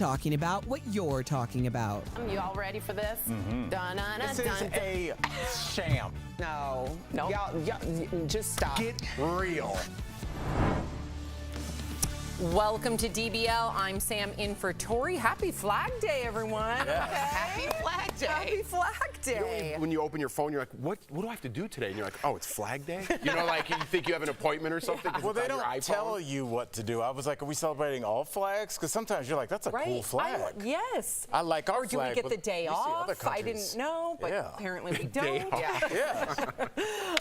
Talking about what you're talking about. You all ready for this? This is a sham. No. Y'all, Just stop. get real. Welcome to DBL. I'm Sam in for Tori. Happy Flag Day, everyone. Yeah. Okay. Happy Flag Day. Happy Flag Day. When you open your phone, you're like, what do I have to do today? And you're like, oh, it's Flag Day? You know, like you think you have an appointment or something? Well, they don't tell you what to do. I was like, are we celebrating all flags? Because sometimes you're like, that's a cool flag. Yes. I like our flag. Or do we get the day off? I didn't know, but apparently we don't.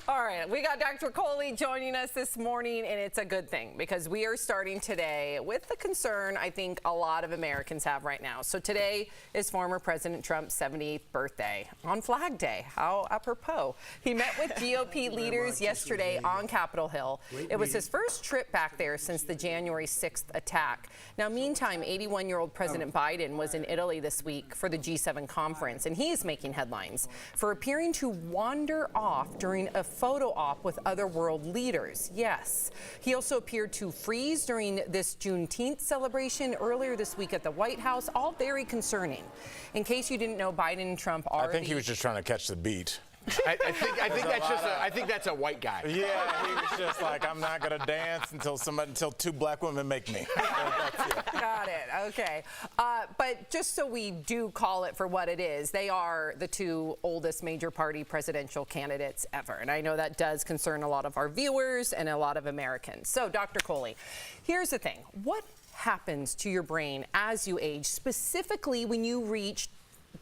All right, we got Dr. Koy joining us this morning, and it's a good thing because we are starting today with the concern I think a lot of Americans have right now. So today is former President Trump's 78th birthday on Flag Day. How apropos. He met with GOP leaders yesterday on Capitol Hill. It was his first trip back there since the January 6th attack. Now, meantime, 81-year-old President Biden was in Italy this week for the G7 conference, and he's making headlines for appearing to wander off during a photo op with other world leaders. Yes. He also appeared to freeze during this Juneteenth celebration earlier this week at the White House, all very concerning. In case you didn't know, Biden and Trump are I think he was just trying to catch the beat. I think that's a white guy. Yeah, he was just like, I'm not gonna dance until two black women make me. Got it. Okay. But just so we do call it for what it is, they are the two oldest major party presidential candidates ever. And I know that does concern a lot of our viewers and a lot of Americans. So, Dr. Koy, here's the thing. What happens to your brain as you age, specifically when you reach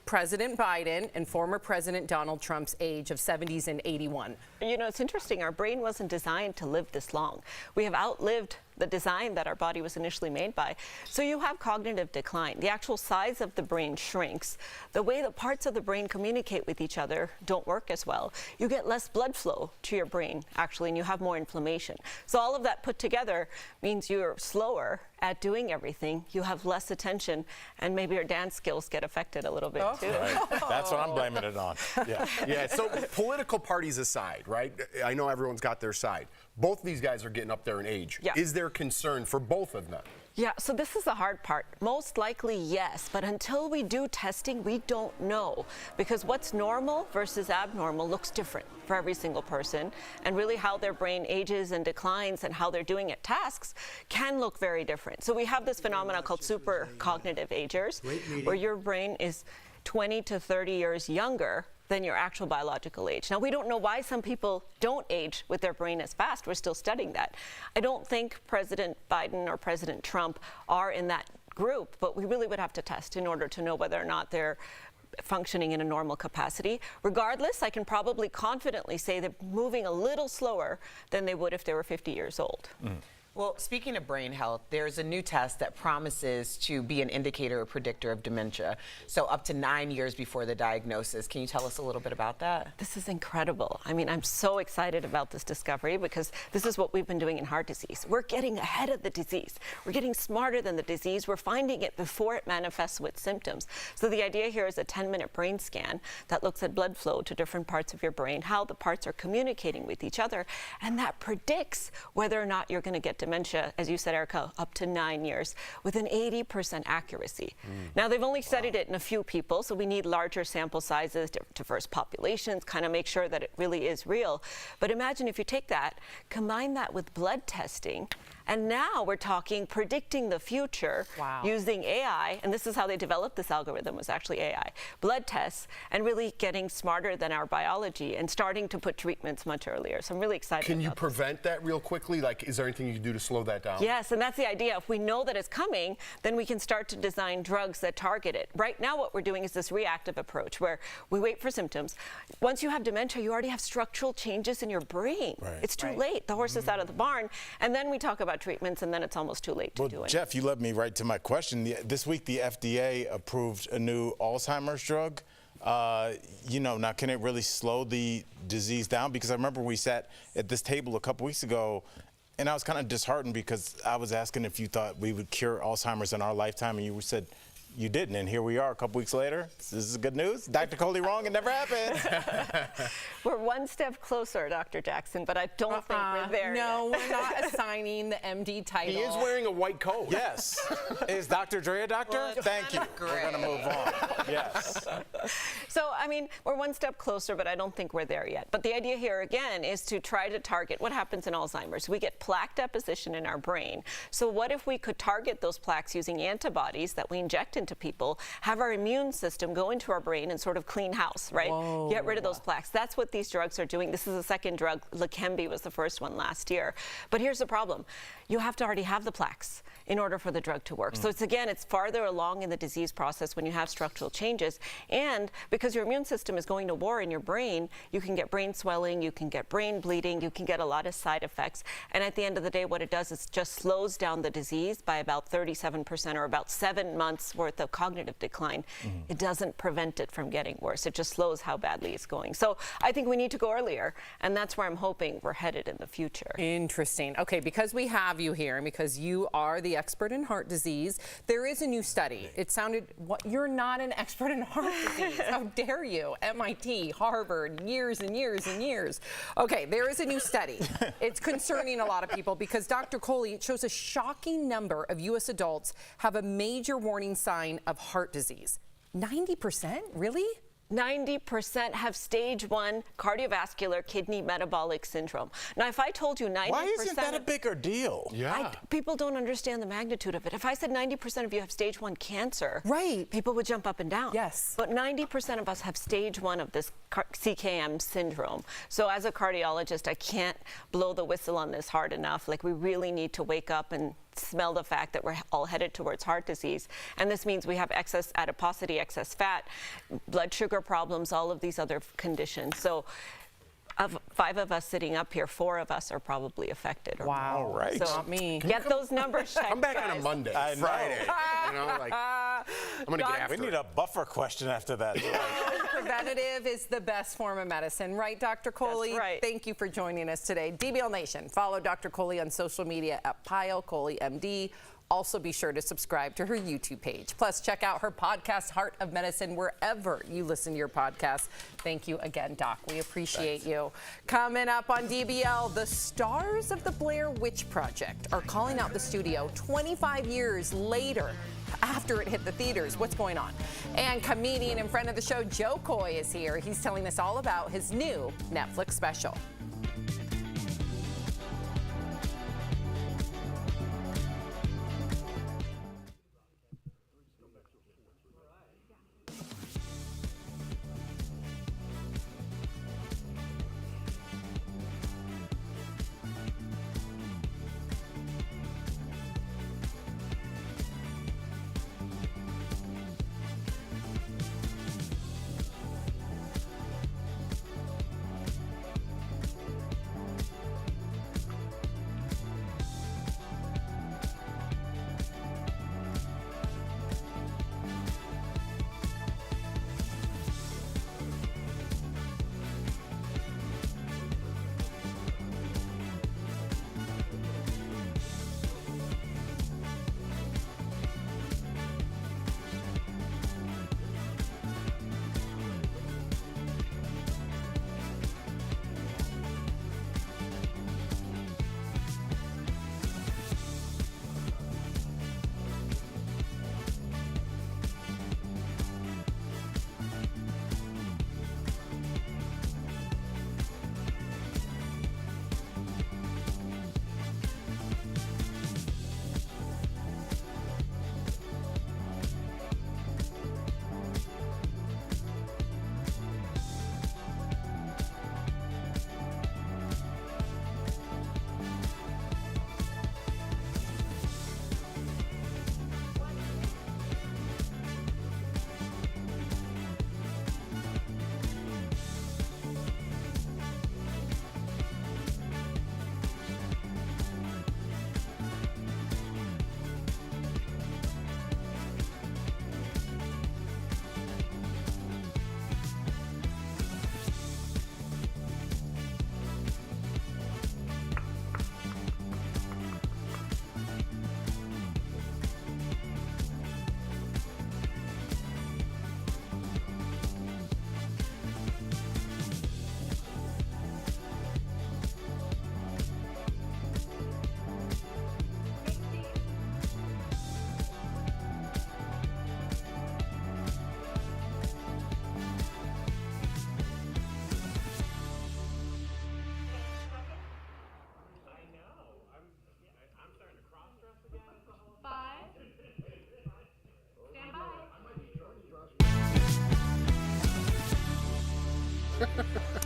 President Biden and former President Donald Trump's age of 70s and 81? You know, it's interesting. Our brain wasn't designed to live this long. We have outlived the design that our body was initially made by. So you have cognitive decline. The actual size of the brain shrinks. The way the parts of the brain communicate with each other don't work as well. You get less blood flow to your brain, actually, and you have more inflammation. So all of that put together means you're slower at doing everything. You have less attention, and maybe your dance skills get affected a little bit, too. Right. That's what I'm blaming it on. Yeah, so political parties aside, right? I know everyone's got their side. Both these guys are getting up there in age. Yeah. Is there concern for both of them? Yeah, so this is the hard part. Most likely, yes, but until we do testing, we don't know, because what's normal versus abnormal looks different for every single person, and really how their brain ages and declines and how they're doing at tasks can look very different. So we have this phenomenon called super cognitive agers, where your brain is 20 to 30 years younger than your actual biological age. Now, we don't know why some people don't age with their brain as fast. We're still studying that. I don't think President Biden or President Trump are in that group, but we really would have to test in order to know whether or not they're functioning in a normal capacity. Regardless, I can probably confidently say they're moving a little slower than they would if they were 50 years old. Well, speaking of brain health, there's a new test that promises to be an indicator or predictor of dementia. So up to 9 years before the diagnosis. Can you tell us a little bit about that? This is incredible. I mean, I'm so excited about this discovery because this is what we've been doing in heart disease. We're getting ahead of the disease. We're getting smarter than the disease. We're finding it before it manifests with symptoms. So the idea here is a 10-minute brain scan that looks at blood flow to different parts of your brain, how the parts are communicating with each other, and that predicts whether or not you're going to get dementia, as you said, Erica, up to 9 years with an 80% accuracy. Now, they've only studied it in a few people, so we need larger sample sizes, diverse populations, kind of make sure that it really is real. But imagine if you take that, combine that with blood testing, and now we're talking predicting the future using AI, and this is how they developed this algorithm, was actually AI, blood tests, and really getting smarter than our biology and starting to put treatments much earlier. So I'm really excited Can you about prevent that real quickly? Like, is there anything you can do to slow that down? Yes, and that's the idea. If we know that it's coming, then we can start to design drugs that target it. Right now, what we're doing is this reactive approach where we wait for symptoms. Once you have dementia, you already have structural changes in your brain. It's too late. The horse is out of the barn. And then we talk about treatments, and then it's almost too late to do it. Jeff, you led me right to my question. This week, the FDA approved a new Alzheimer's drug. You know, now can it really slow the disease down? Because I remember we sat at this table a couple weeks ago, and I was kind of disheartened because I was asking if you thought we would cure Alzheimer's in our lifetime, and you said you didn't. And here we are a couple weeks later. This is good news. Dr. Koy wrong, it never happened. We're one step closer, Dr. Jackson, but I don't think we're there No, yet. we're not assigning the MD title. He is wearing a white coat. Yes. Is Dr. Dre a doctor? Well, it's Thank you. kinda We're going to gray. move on. Yes. So, I mean, we're one step closer, but I don't think we're there yet. But the idea here, again, is to try to target what happens in Alzheimer's. We get plaque deposition in our brain. So what if we could target those plaques using antibodies that we inject into people, have our immune system go into our brain and sort of clean house, right? Whoa. Get rid of those plaques. That's what these drugs are doing. This is the second drug. Leqembi was the first one last year. But here's the problem. You have to already have the plaques in order for the drug to work. So it's farther along in the disease process when you have structural changes. And because your immune system is going to war in your brain, you can get brain swelling, you can get brain bleeding, you can get a lot of side effects. And at the end of the day, what it does is just slows down the disease by about 37% or about 7 months worth of cognitive decline. It doesn't prevent it from getting worse. It just slows how badly it's going. So I think we need to go earlier. And that's where I'm hoping we're headed in the future. Interesting. Okay, because we have you here and because you are the expert in heart disease, there is a new study. It sounded, what? You're not an expert in heart disease. How dare you? MIT, Harvard, years and years and years. Okay, there is a new study. It's concerning a lot of people because Dr. Koy, it shows a shocking number of U.S. adults have a major warning sign of heart disease. 90%? Really? 90% have stage 1 cardiovascular kidney metabolic syndrome. Now, if I told you 90%... Why isn't that a bigger deal? Yeah. People don't understand the magnitude of it. If I said 90% of you have stage 1 cancer, Right. people would jump up and down. Yes. But 90% of us have stage 1 of this CKM syndrome. So as a cardiologist, I can't blow the whistle on this hard enough. Like, we really need to wake up and smell the fact that we're all headed towards heart disease. And this means we have excess adiposity, excess fat, blood sugar problems, all of these other conditions. So of 5 of us sitting up here, 4 of us are probably affected. Or Wow. All right. So Not me. get those numbers checked. Come back on a guys. Monday, I know. Friday. You know, like, I'm going to get after We need it. a buffer question after that. Preventative is the best form of medicine, right, Dr. Koy? That's right. Thank you for joining us today. DBL Nation, follow Dr. Koy on social media at Pyle Koy MD. Also, be sure to subscribe to her YouTube page. Plus, check out her podcast, Heart of Medicine, wherever you listen to your podcasts. Thank you again, Doc. We appreciate you. Coming up on DBL, the stars of the Blair Witch Project are calling out the studio 25 years later after it hit the theaters. What's going on? And comedian and friend of the show, Joe Koy, is here. He's telling us all about his new Netflix special.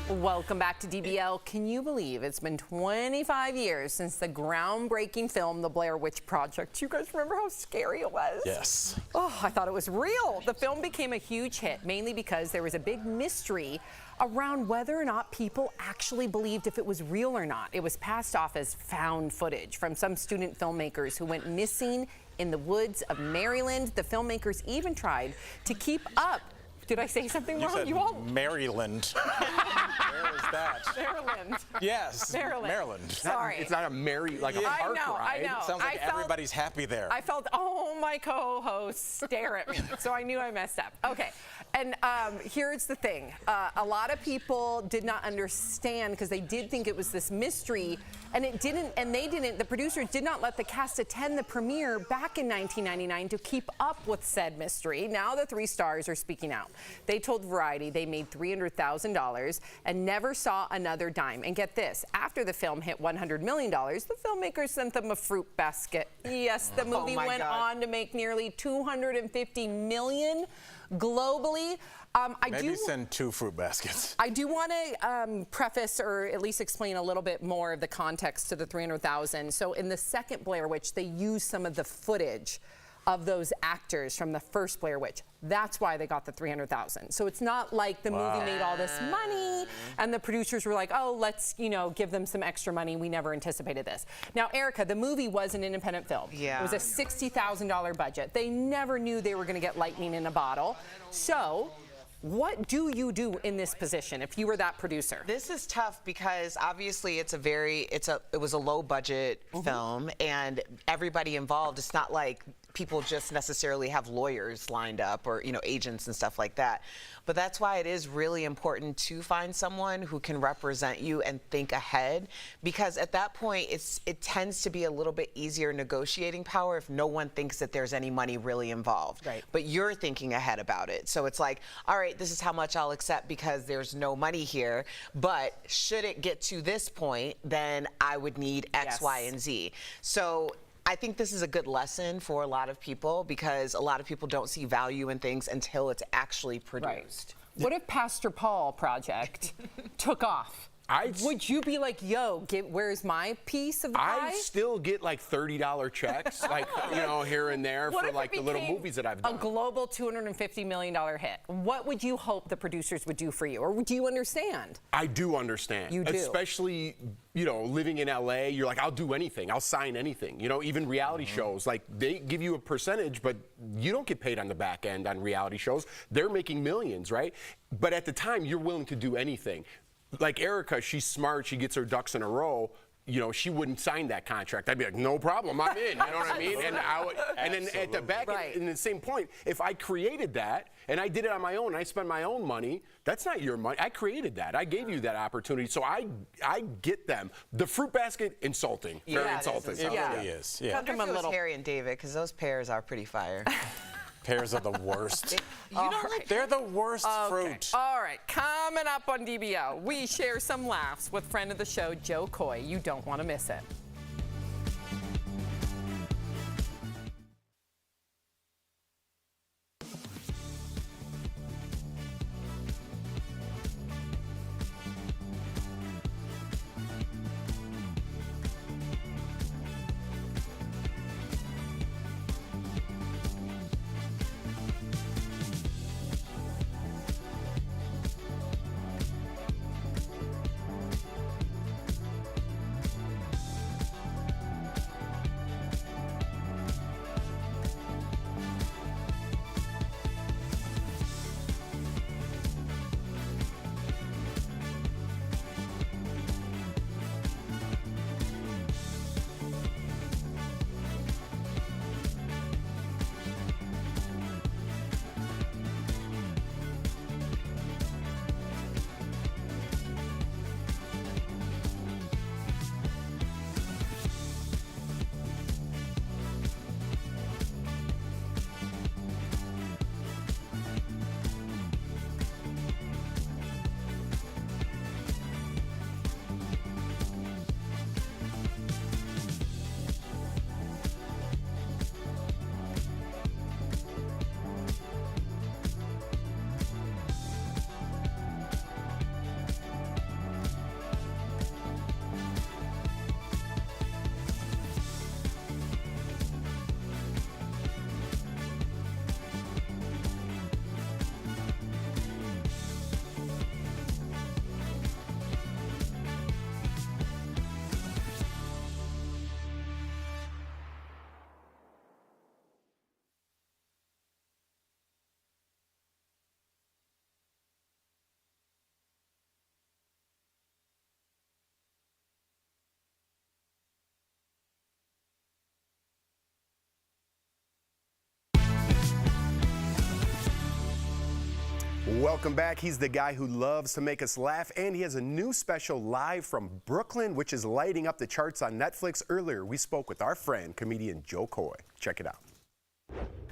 Welcome back to DBL. Can you believe it's been 25 years since the groundbreaking film, The Blair Witch Project? You guys remember how scary it was? Yes. Oh, I thought it was real. The film became a huge hit, mainly because there was a big mystery around whether or not people actually believed if it was real or not. It was passed off as found footage from some student filmmakers who went missing in the woods of Maryland. The filmmakers even tried to keep up. Did I say something wrong? Said You all? Maryland. Where is that? Maryland. Yes. Maryland. It's not- Sorry. It's not a like a park I ride. know. Sounds like everybody's happy there. I felt all my co-hosts stare at me, so I knew I messed up. Okay, and here's the thing. A lot of people did not understand because they did think it was this mystery, and it didn't, and they didn't, the producers did not let the cast attend the premiere back in 1999 to keep up with said mystery. Now the 3 stars are speaking out. They told Variety they made $300,000 and never saw another dime. And get this, after the film hit $100 million, the filmmakers sent them a fruit basket. Yes, the movie went on to make nearly $250 million globally. Maybe send 2 fruit baskets. I do want to preface or at least explain a little bit more of the context to the $300,000. So in the second Blair Witch, they used some of the footage of those actors from the first Blair Witch. That's why they got the $300,000. So it's not like the movie made all this money and the producers were like, oh, let's, give them some extra money. We never anticipated this. Now, Erica, the movie was an independent film. Yeah. It was a $60,000 budget. They never knew they were going to get lightning in a bottle. So what do you do in this position if you were that producer? This is tough because obviously it was a low budget film and everybody involved. It's not like people just necessarily have lawyers lined up or agents and stuff like that. But that's why it is really important to find someone who can represent you and think ahead, because at that point it tends to be a little bit easier negotiating power if no one thinks that there's any money really involved. Right. But you're thinking ahead about it. So it's like, all right, this is how much I'll accept because there's no money here, but should it get to this point, then I would need X, Y, and Z. So I think this is a good lesson for a lot of people because a lot of people don't see value in things until it's actually produced. Right. What if Pastor Paul Project took off? Would you be like, yo, where's my piece of the pie? I still get like $30 checks, like, here and there for like the little movies that I've done. A global $250 million hit. What would you hope the producers would do for you? Or do you understand? I do understand. You do. Especially, living in LA, you're like, I'll do anything. I'll sign anything. Even reality shows, like they give you a percentage, but you don't get paid on the back end on reality shows. They're making millions, right? But at the time, you're willing to do anything. Like Erica, she's smart, she gets her ducks in a row. She wouldn't sign that contract. I'd be like, no problem, I'm in. You know what I mean? And then at the back, in the same point, if I created that and I did it on my own, I spent my own money. That's not your money. I created that. I gave you that opportunity. So I get them. The fruit basket, insulting. Very insulting. It really is. Yeah. I wonder if it was Harry and David, because those pears are pretty fire. Pears are the worst. Right. They're the worst fruit. All right, coming up on DBL, we share some laughs with friend of the show, Joe Koy. You don't want to miss it. Welcome back. He's the guy who loves to make us laugh, and he has a new special live from Brooklyn, which is lighting up the charts on Netflix. Earlier, we spoke with our friend, comedian Joe Koy. Check it out.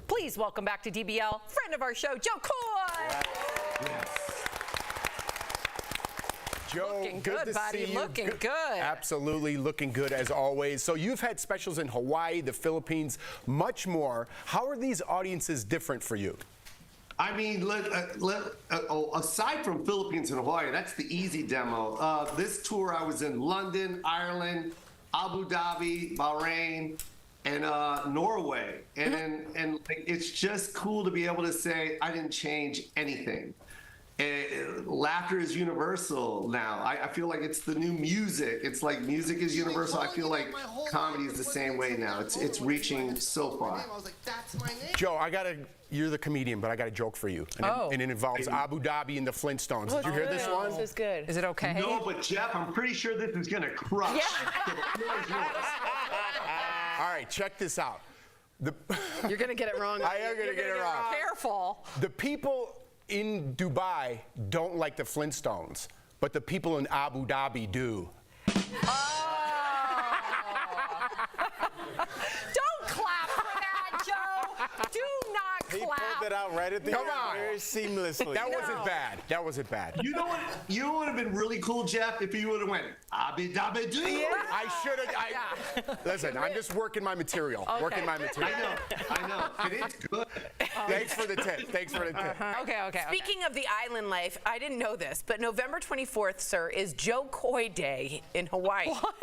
Please welcome back to DBL, friend of our show, Joe Koy. Joe, Looking good good, to buddy. see you. Looking good. Absolutely looking good as always. So you've had specials in Hawaii, the Philippines, much more. How are these audiences different for you? I mean, aside from Philippines and Hawaii, that's the easy demo. This tour, I was in London, Ireland, Abu Dhabi, Bahrain, and Norway. And it's just cool to be able to say, I didn't change anything. Laughter is universal now. I feel like it's the new music. It's like music is universal. I feel like comedy is the same way now. It's reaching so far. Joe, you're the comedian, but I got a joke for you. And it involves Abu Dhabi and the Flintstones. Did you hear this one? This is good. Is it okay? No, but Jeff, I'm pretty sure this is gonna crush. All right, check this out. You're going to get it wrong. I am going to get it wrong. Careful. The people in Dubai don't like the Flintstones, but the people in Abu Dhabi do. Oh. Don't clap for that, Joe. Do not He clap. pulled it out right at the Come end, on. very seamlessly. That wasn't bad. That wasn't bad. You know what would have been really cool, Jeff, if you would have went Abu Dhabi do. I should have. Listen, I'm just working my material. Okay. Working my material. I know, and it's good. Thanks for the tip. Thanks for the tip. Okay. Speaking of the island life, I didn't know this, but November 24th, sir, is Joe Koy Day in Hawaii. What?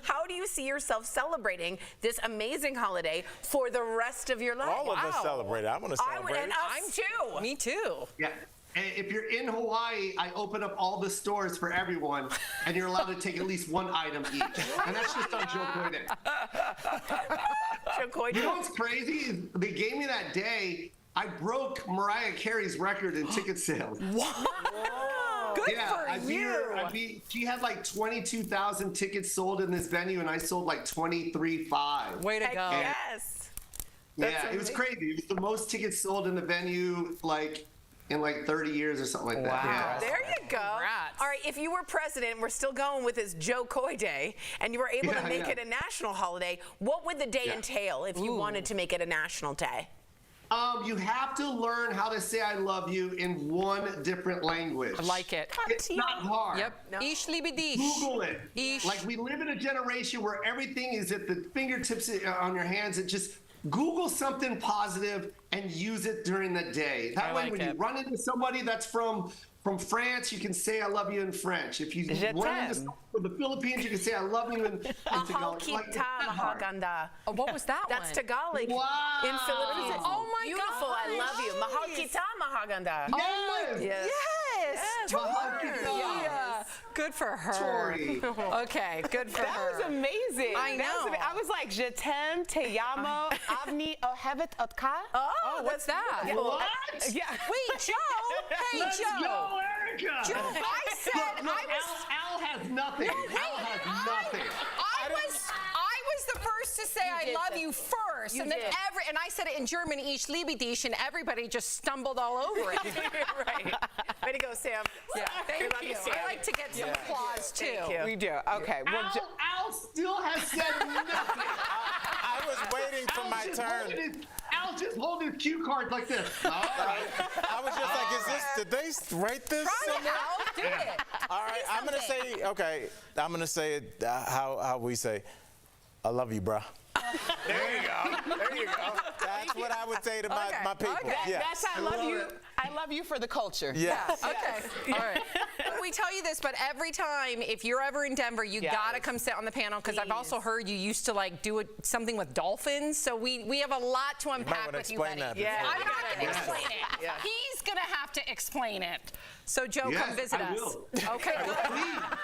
How do you see yourself celebrating this amazing holiday for the rest of your life? All of us celebrate it. I want to celebrate And it. us too. Me too. Yeah. And if you're in Hawaii, I open up all the stores for everyone, and you're allowed to take at least one item each. And that's just on Joe Koy Day. Joe Koy You Day. know what's crazy? Is they gave me that day. I broke Mariah Carey's record in ticket sales. Good Yeah, for I beat you. her. She had like 22,000 tickets sold in this venue, and I sold like 23,500. Way to Heck go. yes. Yeah, it was crazy. It was the most tickets sold in the venue, in 30 years or something like that. Yeah. There you go. Congrats. All right, if you were president, we're still going with this Joe Koy Day, and you were able to make it a national holiday, what would the day entail if you wanted to make it a national day? You have to learn how to say I love you in one different language. I like it. It's not hard. Yep. No. Ish libidish. Google it. Ish. Like, we live in a generation where everything is at the fingertips on your hands. It just Google something positive and use it during the day. That way, like when it. you run into somebody that's from France, you can say I love you in French. If you run into someone from the Philippines, you can say I love you in Tagalog. Mahal kita, mahaganda. Oh, what was that That's one? Tagalog Wow. in Philippines. Oh my Beautiful, gosh. I love you. Mahal kita, mahaganda. Yes. Yes. Yes. Mahal kita. Yeah. Good for her. Tori. Okay, good for That her. was amazing. I That was know. I was like, Je t'aime, te llamo, avni ohevet otka. Oh, what's that? What? Yeah. Wait, Joe. Hey, Let's Joe. go, Erica. Joe, I said Look, I was. Al has nothing. Al has nothing. I was the first to say I love you first, You and then did. and I said it in German, Ich liebe dich, and everybody just stumbled all over it. Right. Way to go, Sam. Yeah, thank We love you. you, Sam. I like to get some applause too. Thank you. We do. Okay. Well, Al still has said nothing. I was waiting for my turn. Al's just holding his cue cards like this. All right. I was just like, did they write this Try it, somewhere? Al. Do it. All right, I'm gonna say it how we say, I love you, bruh. There you go. There you go. That's what I would say to my people. okay. Yeah. that's I love you. I love you for the culture. Yes. Okay. All right. We tell you this, but every time, if you're ever in Denver, you gotta come sit on the panel because I've also heard you used to do something with dolphins. So we have a lot to unpack wanna with you, explain buddy. that before. I'm not gonna explain it. Yeah. He's gonna have to explain it. So Joe, Yes, come visit I us. will. Okay.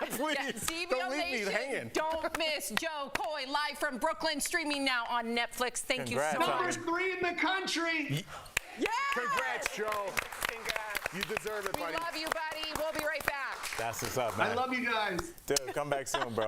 Please, DBL don't leave me Nation, hanging. don't miss Joe Koy live from Brooklyn, streaming now on Netflix. Thank you so Congrats, much. Number 3 in the country. Yeah. Congrats, Joe. You deserve it, We buddy. love you, buddy. We'll be right back. That's what's up, man. I love you guys. Dude, come back soon, bro.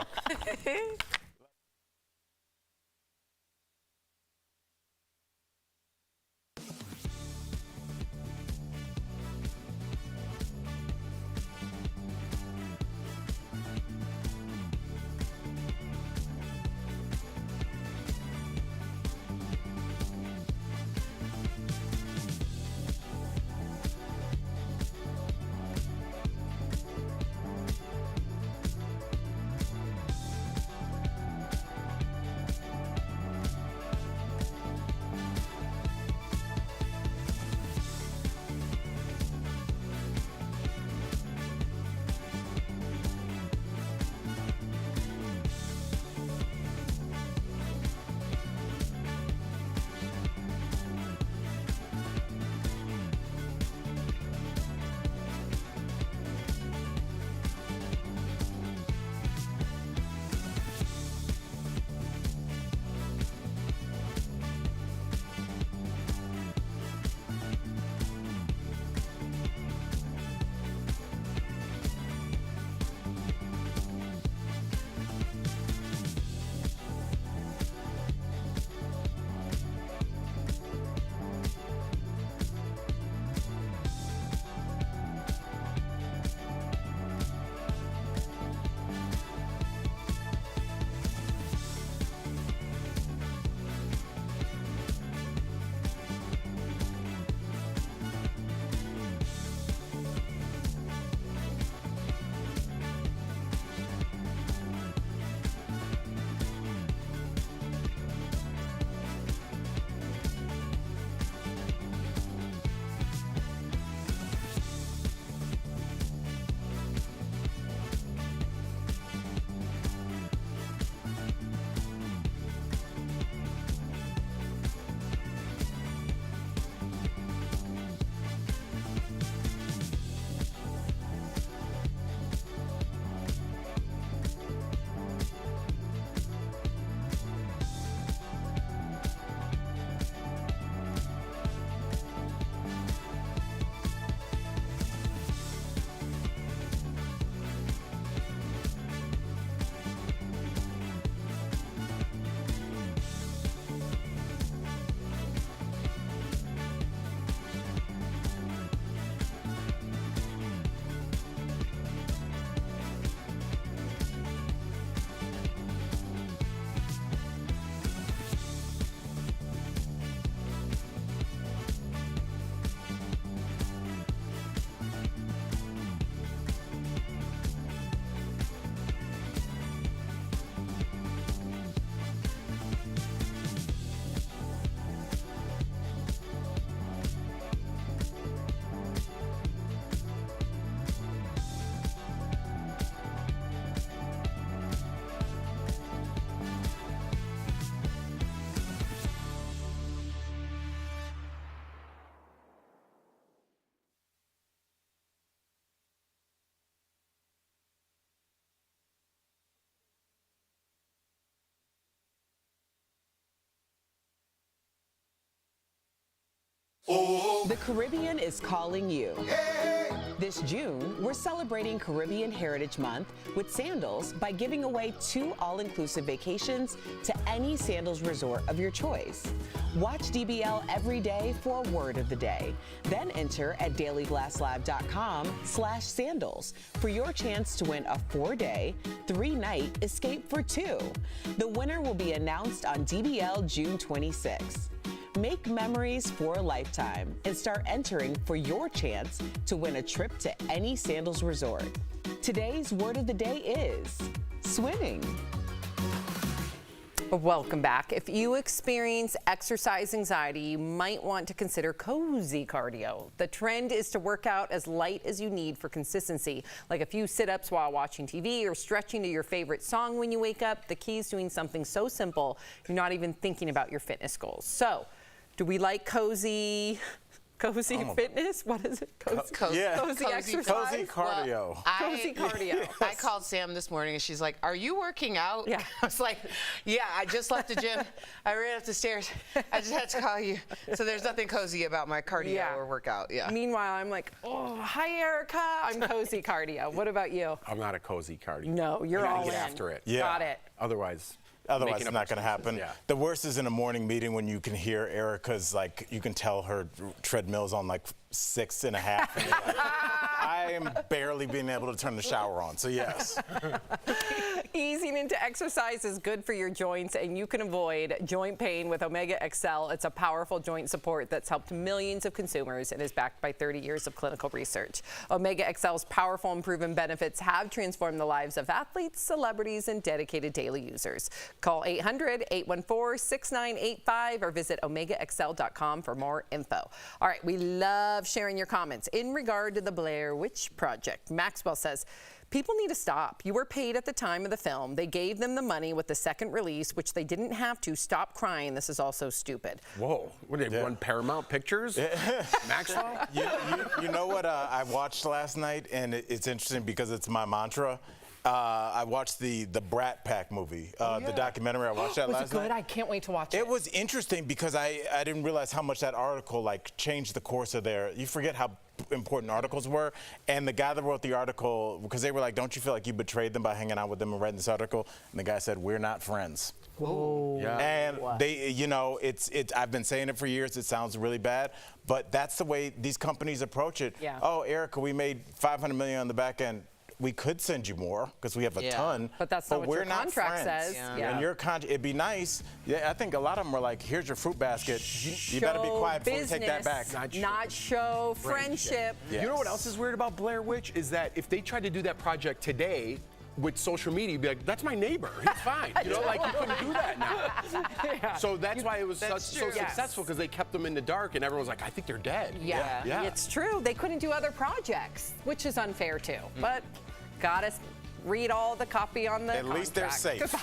The Caribbean is calling you. This June, we're celebrating Caribbean Heritage Month with Sandals by giving away 2 all-inclusive vacations to any Sandals resort of your choice. Watch DBL every day for a word of the day. Then enter at dailyglasslab.com/sandals for your chance to win a 4-day, 3-night escape for 2. The winner will be announced on DBL June 26. Make memories for a lifetime and start entering for your chance to win a trip to any Sandals resort. Today's word of the day is swimming. Welcome back. If you experience exercise anxiety, you might want to consider cozy cardio. The trend is to work out as light as you need for consistency, like a few sit-ups while watching TV or stretching to your favorite song when you wake up. The key is doing something so simple, you're not even thinking about your fitness goals. So, do we like cozy fitness? What is it? Cozy exercise? Cozy cardio. Cozy cardio. I called Sam this morning and she's like, "Are you working out?" Yeah. I was like, "Yeah, I just left the gym. I ran up the stairs. I just had to call you." So there's nothing cozy about my cardio or workout. Yeah. Meanwhile, I'm like, "Oh, hi, Erica. I'm cozy cardio." What about you? I'm not a cozy cardio. No, you're all in. Get after it. Yeah. Got it. Otherwise it's not going to happen. Yeah. The worst is in a morning meeting when you can hear Erica's, like, you can tell her treadmill's on like 6.5. And you're like, I am barely being able to turn the shower on, so yes. Easing into exercise is good for your joints, and you can avoid joint pain with Omega XL. It's a powerful joint support that's helped millions of consumers and is backed by 30 years of clinical research. Omega XL's powerful and proven benefits have transformed the lives of athletes, celebrities, and dedicated daily users. Call 800-814-6985 or visit omegaxl.com for more info. All right, we love sharing your comments in regard to the Blair Witch Project. Maxwell says, people need to stop. You were paid at the time of the film. They gave them the money with the second release, which they didn't have to. Stop crying. This is also stupid. Whoa. What did they run Paramount Pictures? Maxwell? You know what I watched last night, and it's interesting because it's my mantra. I watched the Brat Pack movie, the documentary. I watched that last night. Was it good? I can't wait to watch it. It was interesting because I didn't realize how much that article like changed the course of you forget how important articles were. And the guy that wrote the article, because they were like, don't you feel like you betrayed them by hanging out with them and writing this article? And the guy said, we're not friends. Whoa. Yeah. And they, I've been saying it for years. It sounds really bad, but that's the way these companies approach it. Yeah. Oh, Erica, we made $500 million on the back end. We could send you more because we have a ton. But that's not what we're your not contract friends. says. Yeah. And your contract, it'd be nice. Yeah, I think a lot of them were like, here's your fruit basket. You better be quiet before we take that back. Not show friendship. Yes. You know what else is weird about Blair Witch is that if they tried to do that project today, with social media, you'd be like, that's my neighbor. He's fine. You know, like you couldn't do that now. So that's why it was so successful, because they kept them in the dark and everyone's like, I think they're dead. Yeah, it's true. They couldn't do other projects, which is unfair too. But gotta read all the copy on the contract. At least they're safe.